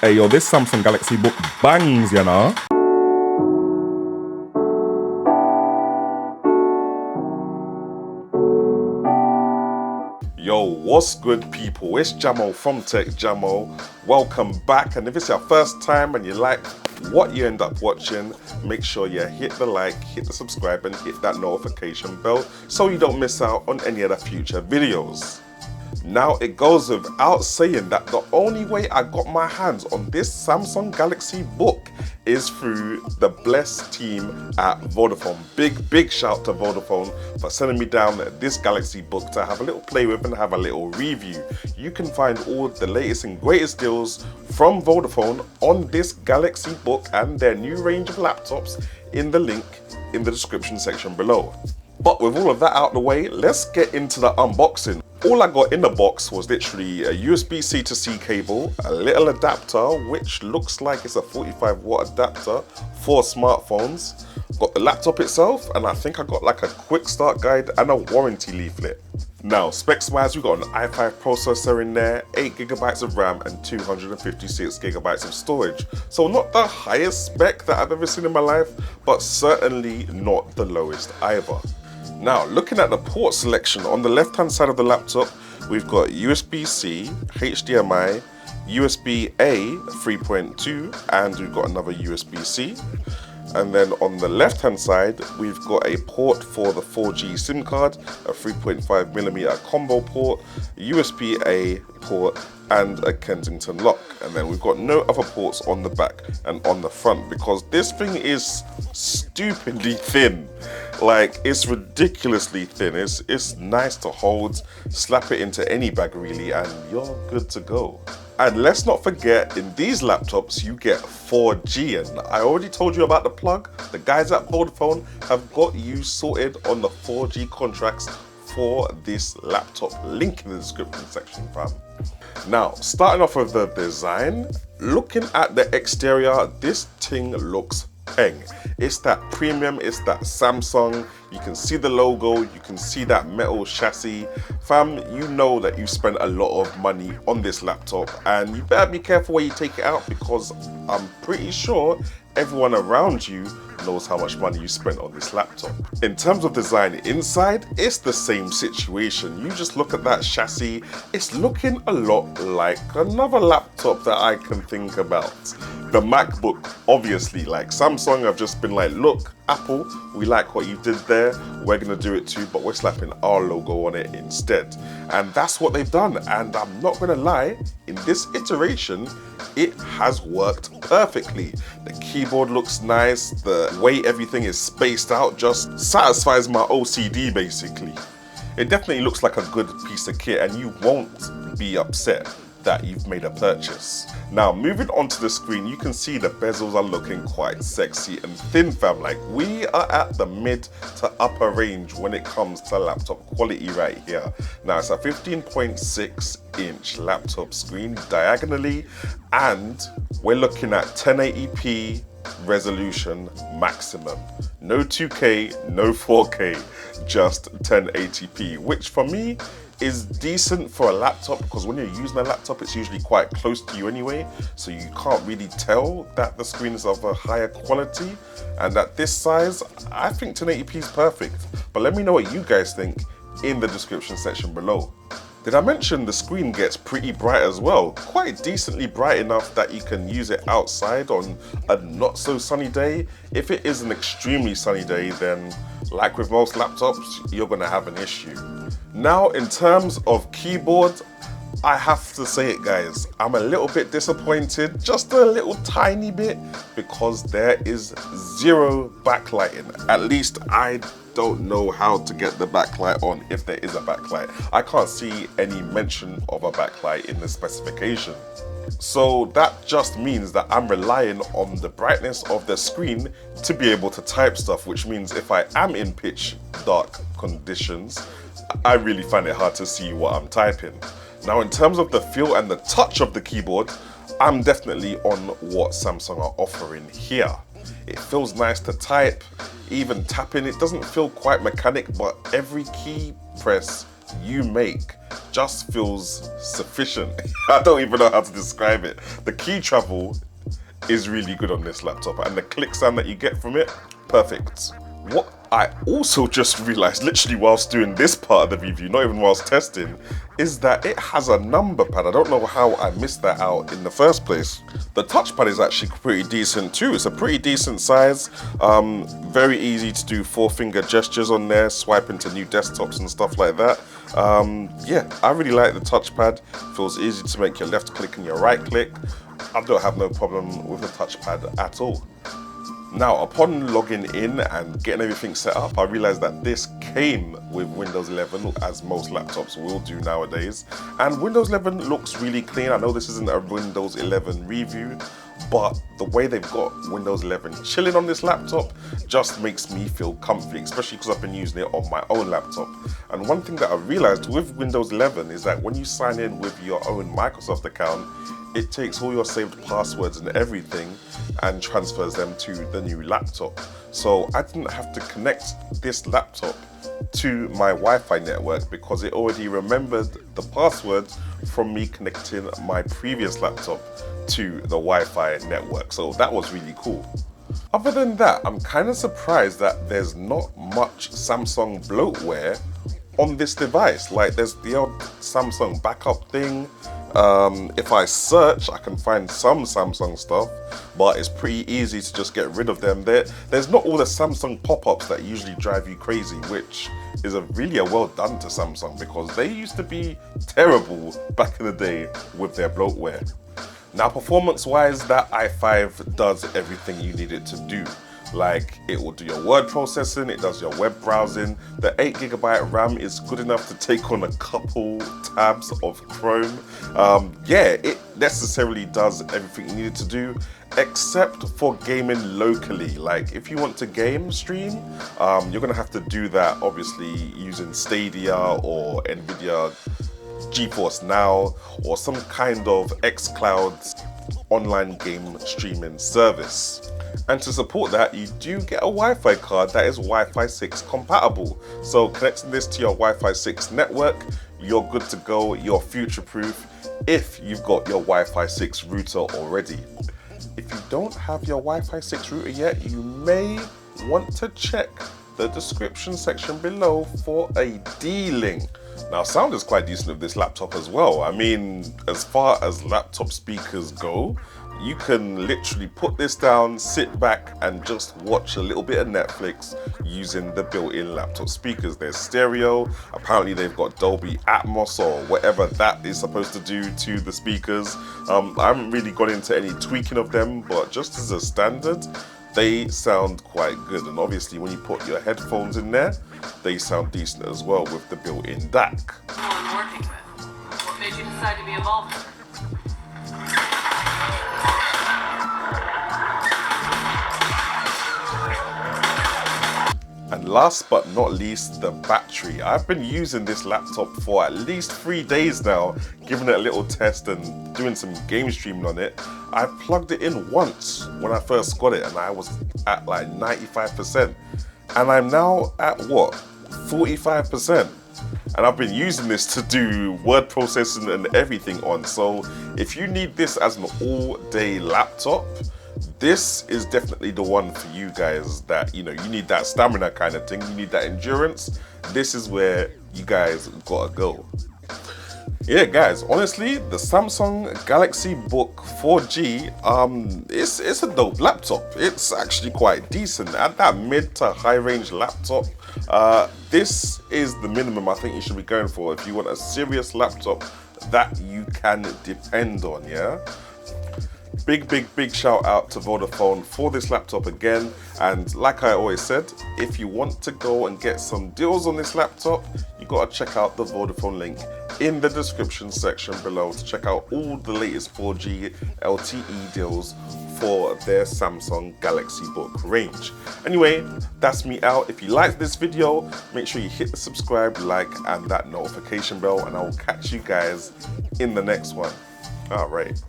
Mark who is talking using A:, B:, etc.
A: Hey yo, this Samsung Galaxy Book bangs, you know. Yo, what's good people? It's Jamo from Jamo. Welcome back, and if it's your first time and you like what you end up watching, make sure you hit the like, hit the subscribe and hit that notification bell so you don't miss out on any other future videos. Now, it goes without saying that the only way I got my hands on this Samsung Galaxy Book is through the blessed team at Vodafone. Big shout to Vodafone for sending me down this Galaxy Book to have a little play with and have a little review. You can find all the latest and greatest deals from Vodafone on this Galaxy Book and their new range of laptops in the link in the description section below. But with all of that out of the way, let's get into the unboxing. All I got in the box was literally a USB-C to C cable, a little adapter, which looks like it's a 45-watt adapter for smartphones. Got the laptop itself, and I think I got like a quick start guide and a warranty leaflet. Now, specs-wise, we got an i5 processor in there, 8GB of RAM and 256GB of storage. So not the highest spec that I've ever seen in my life, but certainly not the lowest either. Now, looking at the port selection, on the left-hand side of the laptop, we've got USB-C, HDMI, USB-A 3.2, and we've got another USB-C. And then on the left-hand side, we've got a port for the 4G SIM card, a 3.5mm combo port, USB-A port, and a Kensington lock. And then we've got no other ports on the back and on the front because this thing is stupidly thin. Like, it's ridiculously thin. It's nice to hold, slap it into any bag really, and you're good to go. And let's not forget, in these laptops, you get 4G. And I already told you about the plug. The guys at Vodafone have got you sorted on the 4G contracts for this laptop. Link in the description section, fam. Now, starting off with the design, looking at the exterior, this thing looks peng. It's that premium, it's that Samsung. You can see the logo, you can see that metal chassis. Fam, you know that you spent a lot of money on this laptop, and you better be careful where you take it out because I'm pretty sure everyone around you knows how much money you spent on this laptop. In terms of design inside, it's the same situation. You just look at that chassis, it's looking a lot like another laptop that I can think about. The MacBook, obviously, like Samsung have just been like, look, Apple, we like what you did there, we're gonna do it too, but we're slapping our logo on it instead. And that's what they've done, and I'm not gonna lie, in this iteration, it has worked perfectly. The keyboard looks nice, the way everything is spaced out just satisfies my OCD basically. It definitely looks like a good piece of kit and you won't be upset that you've made a purchase. Now, moving onto the screen, you can see the bezels are looking quite sexy and thin, fam. Like, we are at the mid to upper range when it comes to laptop quality right here. Now, it's a 15.6-inch laptop screen diagonally, and we're looking at 1080p resolution maximum. No 2K, no 4K, just 1080p, which for me is decent for a laptop because when you're using a laptop, it's usually quite close to you anyway, so you can't really tell that the screen is of a higher quality. And at this size, I think 1080p is perfect. But let me know what you guys think in the description section below. Did I mention the screen gets pretty bright as well? Quite decently bright enough that you can use it outside on a not so sunny day. If it is an extremely sunny day, then like with most laptops, you're gonna have an issue. Now, in terms of keyboard, I have to say it, guys, I'm a little bit disappointed, just a little tiny bit, because there is zero backlighting. At least I don't know how to get the backlight on if there is a backlight. I can't see any mention of a backlight in the specification. So that just means that I'm relying on the brightness of the screen to be able to type stuff, which means if I am in pitch dark conditions, I really find it hard to see what I'm typing. Now, in terms of the feel and the touch of the keyboard, I'm definitely on what Samsung are offering here. It feels nice to type, even tapping, it doesn't feel quite mechanic, but every key press you make just feels sufficient. I don't even know how to describe it. The key travel is really good on this laptop, and the click sound that you get from it, perfect. What I also just realized, literally whilst doing this part of the review, not even whilst testing, is that it has a number pad. I don't know how I missed that out in the first place. The touchpad is actually pretty decent too. It's a pretty decent size. Very easy to do 4-finger gestures on there, swipe into new desktops and stuff like that. Yeah, I really like the touchpad. Feels easy to make your left click and your right click. I don't have no problem with the touchpad at all. Now, upon logging in and getting everything set up, I realized that this came with Windows 11, as most laptops will do nowadays. And Windows 11 looks really clean. I know this isn't a Windows 11 review, but the way they've got Windows 11 chilling on this laptop just makes me feel comfy, especially because I've been using it on my own laptop. And one thing that I realized with Windows 11 is that when you sign in with your own Microsoft account, it takes all your saved passwords and everything and transfers them to the new laptop. So I didn't have to connect this laptop to my Wi-Fi network because it already remembered the passwords from me connecting my previous laptop to the Wi-Fi network. So that was really cool. Other than that, I'm kind of surprised that there's not much Samsung bloatware on this device. Like, there's the odd Samsung backup thing. If I search, I can find some Samsung stuff, but it's pretty easy to just get rid of them. There's not all the Samsung pop-ups that usually drive you crazy, which is really a well done to Samsung, because they used to be terrible back in the day with their bloatware. Now, performance-wise, that i5 does everything you need it to do. Like, it will do your word processing, it does your web browsing. The 8GB RAM is good enough to take on a couple tabs of Chrome. Yeah, it necessarily does everything you need it to do, except for gaming locally. Like, if you want to game stream, you're gonna have to do that obviously using Stadia or Nvidia GeForce Now or some kind of xCloud online game streaming service. And to support that, you do get a Wi-Fi card that is Wi-Fi 6 compatible. So connecting this to your Wi-Fi 6 network, you're good to go, you're future-proof if you've got your Wi-Fi 6 router already. If you don't have your Wi-Fi 6 router yet, you may want to check the description section below for a D-Link. Now, sound is quite decent with this laptop as well. I mean, as far as laptop speakers go, you can literally put this down, sit back and just watch a little bit of Netflix using the built-in laptop speakers. There's stereo, apparently they've got Dolby Atmos or whatever that is supposed to do to the speakers. I haven't really gone into any tweaking of them, but just as a standard, they sound quite good. And obviously when you put your headphones in there, they sound decent as well with the built-in DAC.
B: Working with. What made you decide to be involved?
A: And last but not least, the battery. I've been using this laptop for at least 3 days now, giving it a little test and doing some game streaming on it. I plugged it in once when I first got it and I was at like 95%. And I'm now at what? 45%. And I've been using this to do word processing and everything on. So if you need this as an all-day laptop, this is definitely the one for you guys that, you know, you need that stamina kind of thing, you need that endurance. This is where you guys gotta go. Yeah, guys, honestly, the Samsung GalaxyBook 4G, it's a dope laptop. It's actually quite decent. At that mid to high range laptop, this is the minimum I think you should be going for if you want a serious laptop that you can depend on, yeah? Big shout out to Vodafone for this laptop again. And like I always said, if you want to go and get some deals on this laptop, you gotta check out the Vodafone link in the description section below to check out all the latest 4G LTE deals for their Samsung GalaxyBook range. Anyway, that's me out. If you liked this video, make sure you hit the subscribe, like, and that notification bell, and I will catch you guys in the next one. All right.